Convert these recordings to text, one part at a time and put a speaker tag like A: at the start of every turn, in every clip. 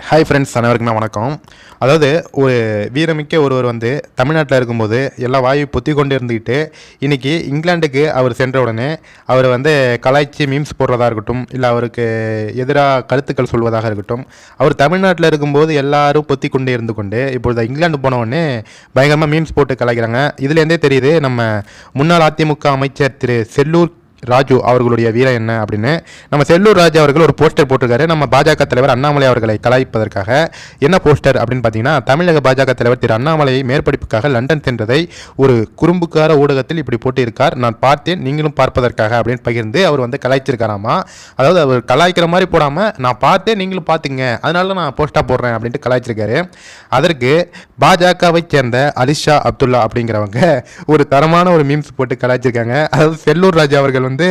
A: Hi friends, அனைவருக்குமே வணக்கம். அதாவது ஒரு வீரமிக்க ஒருவர் வந்து தமிழ்நாட்டில் இருக்கும்போது எல்லா வாயு பொத்தி கொண்டு இருந்துக்கிட்டு இன்றைக்கி இங்கிலாந்துக்கு அவர் சென்ற உடனே அவர் வந்து கலாய்ச்சி மீம்ஸ் போடுறதா இருக்கட்டும், இல்லை அவருக்கு எதிராக கருத்துக்கள் சொல்வதாக இருக்கட்டும், அவர் தமிழ்நாட்டில் இருக்கும்போது எல்லாரும் பொத்தி கொண்டே இருந்து கொண்டு இப்பொழுது இங்கிலாந்து போன உடனே பயங்கரமாக மீம்ஸ் போட்டு கலாய்க்கிறாங்க. இதுலேருந்தே தெரியுது நம்ம முன்னாள் அதிமுக அமைச்சர் திரு செல்லூர் ராஜு அவர்களுடைய வீரம் என்ன அப்படின்னு. நம்ம செல்லூர் ராஜு அவர்கள் ஒரு போஸ்டர் போட்டிருக்காரு நம்ம பாஜக தலைவர் அண்ணாமலை அவர்களை கலாய்ப்பதற்காக. என்ன போஸ்டர் அப்படின்னு பார்த்தீங்கன்னா, தமிழக பாஜக தலைவர் திரு அண்ணாமலை மேற்படிப்புக்காக லண்டன் சென்றதை ஒரு குறும்புக்கார ஊடகத்தில் இப்படி போட்டிருக்கார், நான் பார்த்தேன் நீங்களும் பார்ப்பதற்காக அப்படின்னு பகிர்ந்து அவர் வந்து கலாய்ச்சிருக்காராமா. அதாவது அவர் கலாய்க்கிற மாதிரி போடாமல் நான் பார்த்தேன் நீங்களும் பார்த்துங்க, அதனால நான் போஸ்ட்டாக போடுறேன் அப்படின்ட்டு கலாய்ச்சிருக்காரு. அதற்கு பாஜகவை சேர்ந்த அலிஷா அப்துல்லா அப்படிங்கிறவங்க ஒரு தரமான ஒரு மீம்ஸ் போட்டு கலாய்ச்சிருக்காங்க. அதாவது செல்லூர் ராஜு அவர்கள் வந்து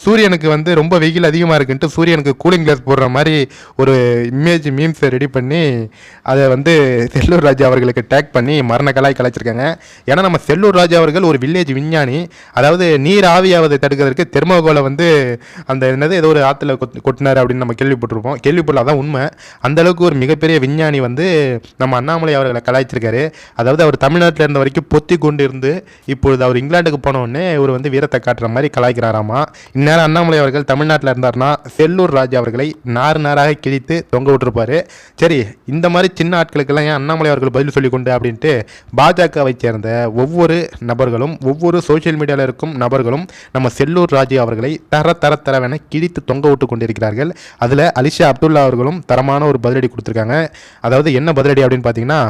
A: சூரியனுக்கு வந்து ரொம்ப வெயில் அதிகமாக இருக்குன்ட்டு சூரியனுக்கு கூலிங் கிளாஸ் போடுற மாதிரி ஒரு இமேஜ் மீம்ஸை ரெடி பண்ணி அதை வந்து செல்லூர் ராஜு அவர்களுக்கு டேக் பண்ணி மரண கலாய்ச்சிருக்காங்க. ஏன்னா நம்ம செல்லூர் ராஜு அவர்கள் ஒரு வில்லேஜ் விஞ்ஞானி. அதாவது நீர் ஆவியாவதை தடுக்கிறதுக்கு தெர்மோகோலை வந்து அந்த என்னது ஏதோ ஒரு ஆற்றுல கொட்டினார் அப்படின்னு நம்ம கேள்விப்படல, அதான் உண்மை. அந்தளவுக்கு ஒரு மிகப்பெரிய விஞ்ஞானி வந்து நம்ம அண்ணாமலை அவர்களை கலாய்ச்சிருக்காரு. அதாவது அவர் தமிழ்நாட்டில் இருந்த வரைக்கும் பொத்தி கொண்டு இருந்து இப்பொழுது அவர் இங்கிலாந்துக்கு போனோடனே இவர் வந்து வீரத்தை காட்டுற மாதிரி கலாய்க்கிறார். இந்நேரம் அண்ணாமலை அவர்கள் தமிழ்நாட்டில் இருந்தார்னா செல்லூர் ராஜு அவர்களை நாராக கிழித்து தொங்க விட்டுருப்பாரு. சரி, இந்த மாதிரி சின்ன ஆட்களுக்கெல்லாம் ஏன் அண்ணாமலை அவர்கள் பதில் சொல்லிக்கொண்டு அப்படின்ட்டு பாஜகவை சேர்ந்த ஒவ்வொரு நபர்களும் ஒவ்வொரு சோசியல் மீடியாவில் இருக்கும் நபர்களும் நம்ம செல்லூர் ராஜு அவர்களை தரவென கிழித்து தொங்க விட்டு கொண்டிருக்கிறார்கள். அதில் அலிஷா அப்துல்லா அவர்களும் தரமான ஒரு பதிலடி கொடுத்துருக்காங்க. அதாவது என்ன பதிலடி அப்படின்னு பார்த்தீங்கன்னா,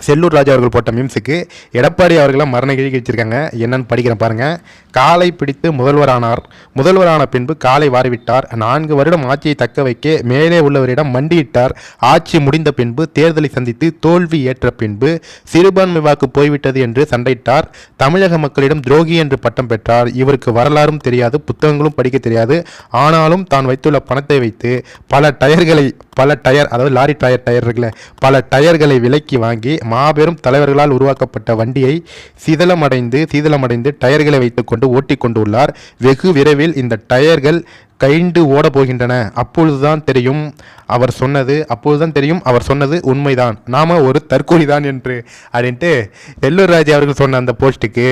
A: செல்லூர் ராஜு அவர்கள் போட்ட மீம்ஸுக்கு எடப்பாடி அவர்களாம் மரண கிழி வச்சிருக்காங்க. என்னன்னு படிக்கிறேன் பாருங்க. காலை பிடித்து முதல்வரான பின்பு காலை வாரிவிட்டார். 4 வருடம் ஆட்சியை தக்க வைக்க மேலே உள்ளவரிடம் மண்டியிட்டார். ஆட்சி முடிந்த பின்பு தேர்தலை சந்தித்து தோல்வி ஏற்ற பின்பு சிறுபான்மை வாக்கு போய்விட்டது என்று சண்டையிட்டார். தமிழக மக்களிடம் துரோகி என்று பட்டம் பெற்றார். இவருக்கு வரலாறும் தெரியாது, புத்தகங்களும் படிக்க தெரியாது. ஆனாலும் தான் வைத்துள்ள பணத்தை வைத்து பல டயர் அதாவது லாரி டயர் இருக்குல்ல, பல டயர்களை விலைக்கு வாங்கி மாபெரும் தலைவர்களால் உருவாக்கப்பட்ட வண்டியை சீதளமடைந்து டயர்களை வைத்துக்கொண்டு ஓட்டிக்கொண்டு உள்ளார். வெகு விரைவில் இந்த டயர்கள் கைண்டு ஓட போகின்றன. அப்பொழுதுதான் தெரியும் அவர் சொன்னது உண்மைதான், நாம ஒரு தற்கொலைதான் என்று அப்படின்ட்டு செல்லூர் ராஜு அவர்கள் சொன்ன அந்த போஸ்ட்டுக்கு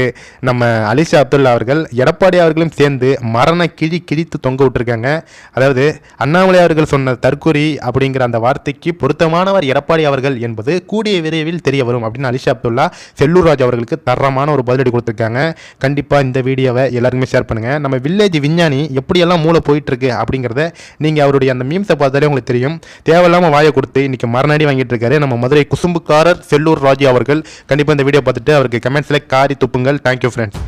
A: நம்ம அலிஷா அப்துல்லா அவர்கள் எடப்பாடி அவர்களும் சேர்ந்து மரண கிழித்து தொங்க விட்டுருக்காங்க. அதாவது அண்ணாமலை அவர்கள் சொன்ன தற்கொலை அப்படிங்கிற அந்த வார்த்தைக்கு பொருத்தமானவர் எடப்பாடி அவர்கள் என்பது கூடிய விரைவில் தெரிய வரும் அப்படின்னு அலிஷா அப்துல்லா செல்லூர் ராஜு அவர்களுக்கு தரமான ஒரு பதிலடி கொடுத்துருக்காங்க. கண்டிப்பாக இந்த வீடியோவை எல்லாருக்குமே ஷேர் பண்ணுங்கள். நம்ம வில்லேஜ் விஞ்ஞானி எப்படியெல்லாம் மூளை போயிட்டு இருக்கு அப்படிங்கிறத நீங்கள் அவருடைய அந்த மீம்ஸை பார்த்தாலே உங்களுக்கு தெரியும். தேவையில்லாமல் வாயை கொடுத்து இன்னைக்கு மரணடி வாங்கிட்டு இருக்காரு நம்ம மதுரை குசும்புக்காரர் செல்லூர் ராஜு அவர்கள். கண்டிப்பாக இந்த வீடியோ பார்த்துட்டு அவருக்கு கமெண்ட்ஸில் காரி துப்புங்கள். Thank you friends.